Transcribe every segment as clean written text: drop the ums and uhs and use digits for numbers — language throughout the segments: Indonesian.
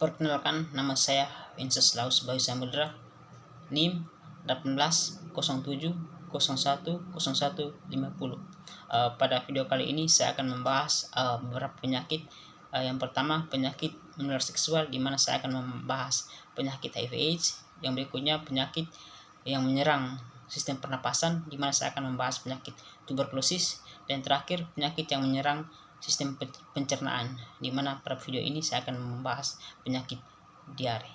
Perkenalkan, nama saya Wenceslaus Bayu Samudra, NIM 1807010150. Pada video kali ini saya akan membahas beberapa penyakit. Yang pertama, penyakit menular seksual, di mana saya akan membahas penyakit HIV/AIDS. Yang berikutnya, penyakit yang menyerang sistem pernapasan, di mana saya akan membahas penyakit tuberkulosis. Dan terakhir, penyakit yang menyerang sistem pencernaan, di mana pada video ini saya akan membahas penyakit diare.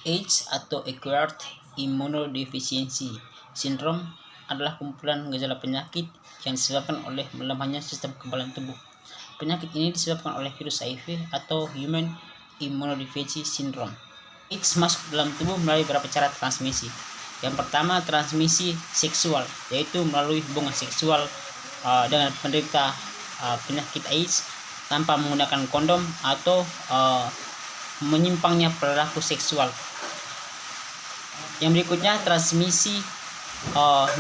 AIDS atau Acquired Immunodeficiency Syndrome adalah kumpulan gejala penyakit yang disebabkan oleh melemahnya sistem kekebalan tubuh. Penyakit ini disebabkan oleh virus HIV atau Human Immunodeficiency Syndrome. AIDS masuk dalam tubuh melalui beberapa cara transmisi. Yang pertama, transmisi seksual, yaitu melalui hubungan seksual dengan penderita penyakit AIDS tanpa menggunakan kondom atau menyimpangnya perilaku seksual. Yang berikutnya, transmisi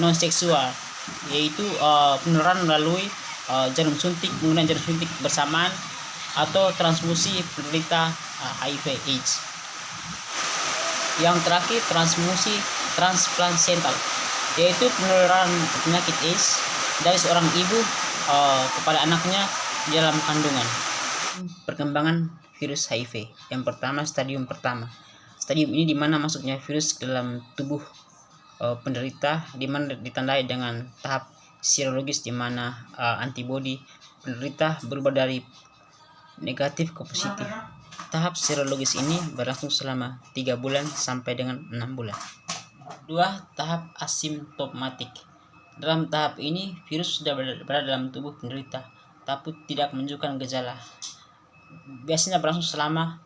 non seksual, yaitu penularan melalui jarum suntik, menggunakan jarum suntik bersamaan, atau transfusi penderita HIV/AIDS. Yang terakhir, transfusi transplasental, yaitu penularan penyakit AIDS dari seorang ibu kepada anaknya di dalam kandungan. Perkembangan virus HIV. Yang pertama, stadium pertama. Stadium ini dimana masuknya virus ke dalam tubuh penderita, dimana ditandai dengan tahap serologis, dimana antibodi penderita berubah dari negatif ke positif. Tahap serologis ini berlangsung selama 3 bulan sampai dengan 6 bulan. 2. Tahap asimptomatik. Dalam tahap ini, virus sudah berada dalam tubuh penderita, tapi tidak menunjukkan gejala. Biasanya berlangsung selama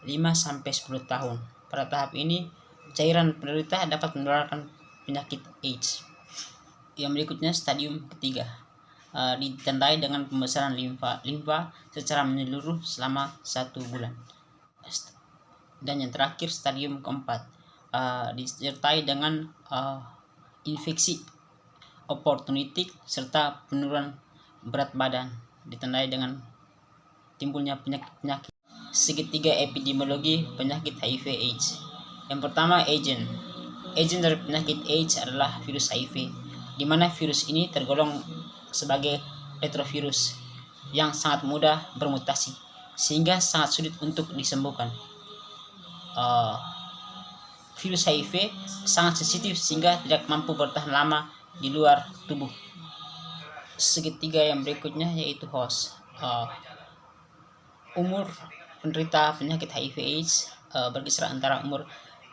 5-10 tahun. Pada tahap ini, cairan penderita dapat menularkan penyakit AIDS. Yang berikutnya, stadium ketiga. Ditandai dengan pembesaran limfa secara menyeluruh selama 1 bulan. Dan yang terakhir, stadium keempat. Disertai dengan infeksi oportunistik serta penurunan berat badan, ditandai dengan timbulnya penyakit. Segitiga epidemiologi penyakit HIV/AIDS. Yang pertama, agent dari penyakit AIDS adalah virus HIV, di mana virus ini tergolong sebagai retrovirus yang sangat mudah bermutasi sehingga sangat sulit untuk disembuhkan. Virus HIV sangat sensitif sehingga tidak mampu bertahan lama di luar tubuh. Segitiga yang berikutnya yaitu host. Umur penderita penyakit HIV/AIDS berkisar antara umur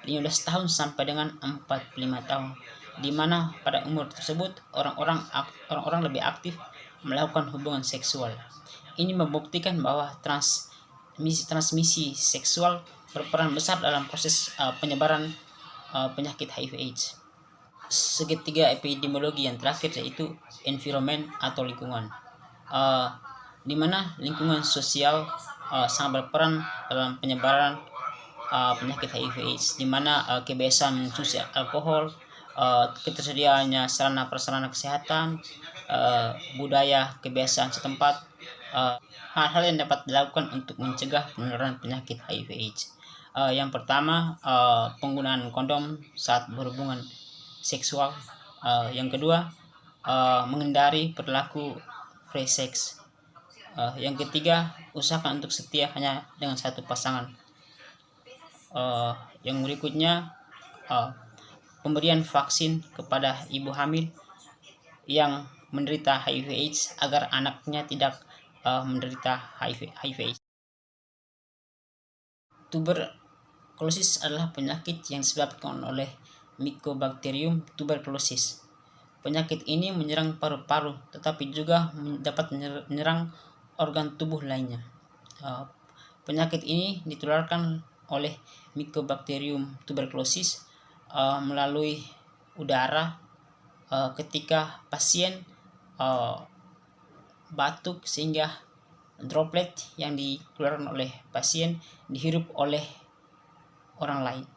15 tahun sampai dengan 45 tahun, di mana pada umur tersebut orang-orang lebih aktif melakukan hubungan seksual. Ini membuktikan bahwa transmisi seksual berperan besar dalam proses penyebaran penyakit HIV/AIDS. Segitiga epidemiologi yang terakhir yaitu environment atau lingkungan, di mana lingkungan sosial sangat berperan dalam penyebaran penyakit HIV/AIDS, di mana kebiasaan mengkonsumsi alkohol, ketersediaannya sarana prasarana kesehatan, budaya kebiasaan setempat, hal-hal yang dapat dilakukan untuk mencegah penularan penyakit HIV/AIDS. Yang pertama, penggunaan kondom saat berhubungan seksual. Yang kedua, menghindari perilaku free sex. Yang ketiga, usahakan untuk setia hanya dengan satu pasangan. Yang berikutnya, pemberian vaksin kepada ibu hamil yang menderita HIV/AIDS agar anaknya tidak menderita HIV/AIDS. Tuberkulosis adalah penyakit yang disebabkan oleh Mycobacterium tuberculosis. Penyakit ini menyerang paru-paru, tetapi juga dapat menyerang organ tubuh lainnya. Penyakit ini ditularkan oleh Mycobacterium tuberculosis melalui udara ketika pasien batuk, sehingga droplet yang dikeluarkan oleh pasien dihirup oleh orang lain.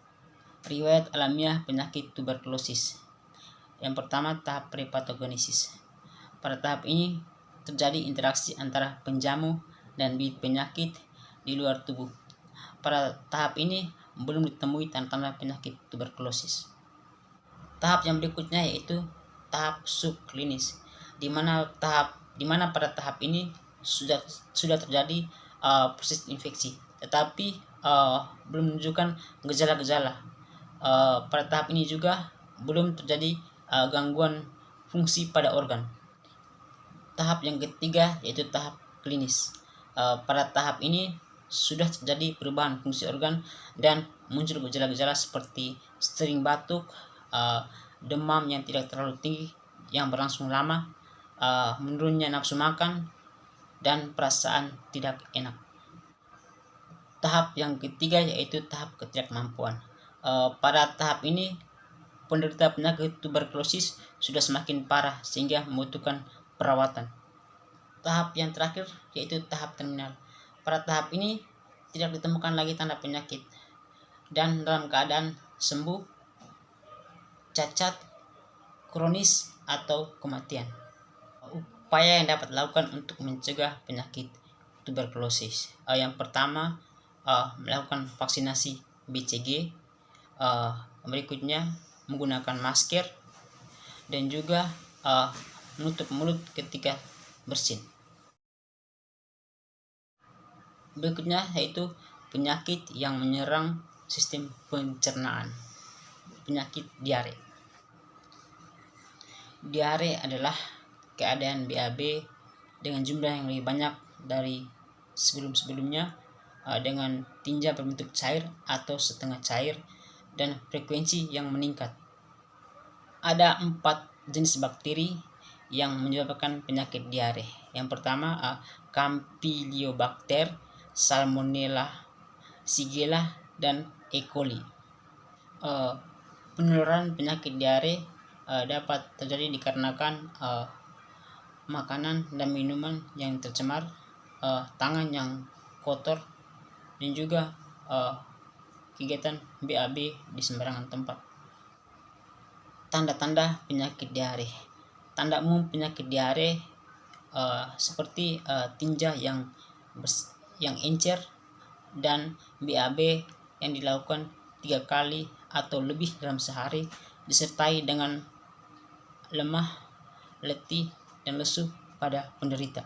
Riwayat alamiah penyakit tuberkulosis. Yang pertama, tahap prepatogenesis. Pada tahap ini terjadi interaksi antara penjamu dan bibit penyakit di luar tubuh. Pada tahap ini belum ditemui tanda-tanda penyakit tuberkulosis. Tahap yang berikutnya yaitu tahap subklinis, di mana pada tahap ini sudah terjadi proses infeksi, tetapi belum menunjukkan gejala-gejala. Pada tahap ini juga belum terjadi gangguan fungsi pada organ. Tahap yang ketiga yaitu tahap klinis. Pada tahap ini sudah terjadi perubahan fungsi organ dan muncul gejala-gejala seperti sering batuk, demam yang tidak terlalu tinggi yang berlangsung lama, menurunnya nafsu makan, dan perasaan tidak enak. Tahap yang ketiga yaitu tahap ketidakmampuan. Pada tahap ini penderita penyakit tuberkulosis sudah semakin parah sehingga membutuhkan perawatan. Tahap yang terakhir yaitu tahap terminal. Pada tahap ini tidak ditemukan lagi tanda penyakit dan dalam keadaan sembuh, cacat, kronis, atau kematian. Upaya yang dapat dilakukan untuk mencegah penyakit tuberkulosis. Yang pertama, melakukan vaksinasi BCG. Berikutnya, menggunakan masker dan juga menutup mulut ketika bersin. Berikutnya yaitu penyakit yang menyerang sistem pencernaan, penyakit diare. Diare adalah keadaan BAB dengan jumlah yang lebih banyak dari sebelum-sebelumnya, dengan tinja berbentuk cair atau setengah cair dan frekuensi yang meningkat. Ada 4 jenis bakteri yang menyebabkan penyakit diare. Yang pertama, Campylobacter, Salmonella, Shigella, dan E. coli. Penularan penyakit diare dapat terjadi dikarenakan makanan dan minuman yang tercemar, tangan yang kotor, dan juga kegiatan BAB di sembarangan tempat. Tanda-tanda penyakit diare. Tanda umum penyakit diare seperti tinja yang encer dan BAB yang dilakukan 3 kali atau lebih dalam sehari, disertai dengan lemah, letih, dan lesu pada penderita.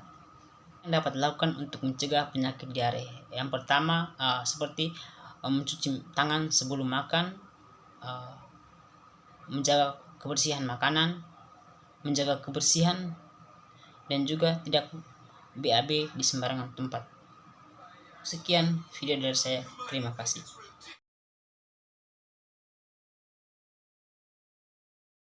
Yang dapat dilakukan untuk mencegah penyakit diare. Yang pertama, seperti mencuci tangan sebelum makan, menjaga kebersihan makanan, menjaga kebersihan, dan juga tidak BAB di sembarangan tempat. Sekian video dari saya. Terima kasih.